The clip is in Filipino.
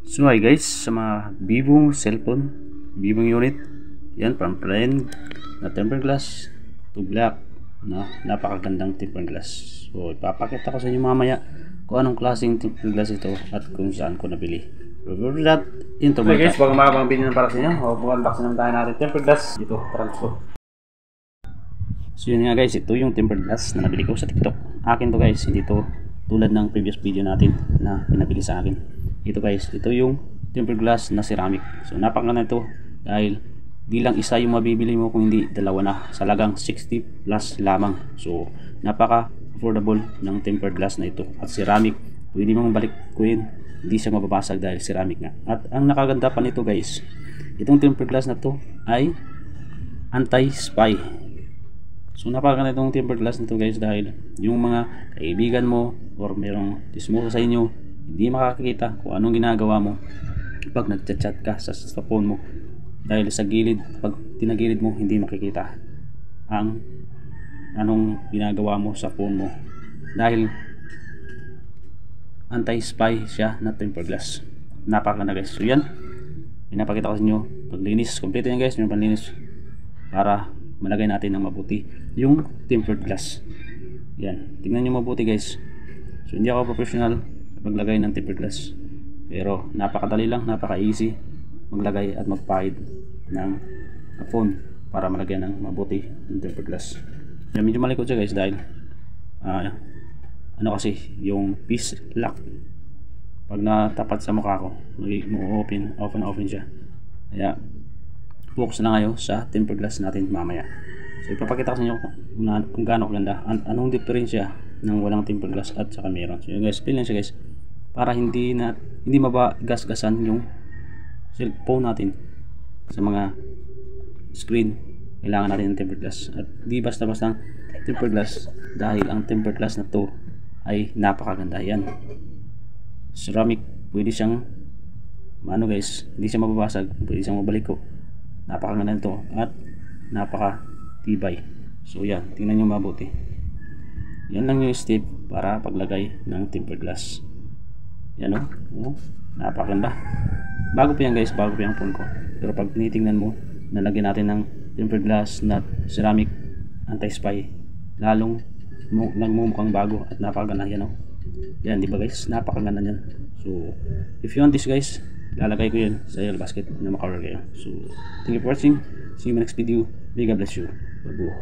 So hi guys, sa mga Vivo cellphone, Vivo unit, yan from plain na tempered glass to black na napakagandang tempered glass. So ipapakita ko sa inyo mamaya kung anong klaseng tempered glass ito at kung saan ko nabili. Before that, into my guys, bago makapang bilhin para sa inyo, unboxing naman tayo natin tempered glass. Ito, transfer. So yun nga guys, ito yung tempered glass na nabili ko sa TikTok. Akin to guys, hindi to tulad ng previous video natin na pinabili sa akin. Ito guys, ito yung tempered glass na ceramic. So napakaganda ito dahil di lang isa yung mabibili mo kung hindi dalawa na, sa halagang 60 plus lamang. So napaka affordable ng tempered glass na ito at ceramic. Pwede mong balikuin, hindi siya mababasag dahil ceramic nga. At ang nakaganda pa nito guys, itong tempered glass na to ay anti-spy. So napakaganda itong tempered glass nito guys dahil yung mga kaibigan mo or merong dismoso sa inyo, hindi makakita kung anong ginagawa mo pag nagchat-chat ka sa phone mo, dahil sa gilid, pag tinagilid mo, hindi makikita ang anong ginagawa mo sa phone mo dahil anti-spy siya na tempered glass. Napakaganda guys. So yan, pinapakita ko sa inyo paglinis, complete yan guys, yung panlinis para malagay natin ng mabuti yung tempered glass. Yan, tingnan nyo mabuti guys. So hindi ako professional maglagay ng tempered glass, pero napakadali lang, napaka easy maglagay at magpahid ng phone para malagyan ng mabuti ng tempered glass. Yan, medyo malikot siya guys dahil ano kasi yung piece lock, pag natapat sa mukha ko open siya, kaya focus na ngayon sa tempered glass natin mamaya. So ipapakita ko sa inyo kung gaano kaganda, anong diferensya ng walang tempered glass at saka meron. So yun guys, play lang siya guys para hindi mabagasgasan yung cellphone natin sa mga screen. Kailangan natin ng tempered glass at di basta-basta tempered glass, dahil ang tempered glass na to ay napakaganda. Yan, ceramic, pwede siyang guys, hindi siya mababasag, pwede siyang mabaliko. Napakaganda nito at napaka tibay. So yan, tingnan nyo mabuti. Yan lang yung step para paglagay ng tempered glass. Yan napakaganda. Bago pa yan guys, bago pa yung phone ko, pero pag tinitingnan mo, nalagyan natin ng tempered glass na ceramic anti-spy, lalong nagmumukhang bago at napakaganda. Yan yan, di ba guys, napakaganda yan. So if you want this guys, lalagay ko yun sa yellow basket na makaroon kayo. So thank you for watching, see you in my next video. May God bless you. Babu.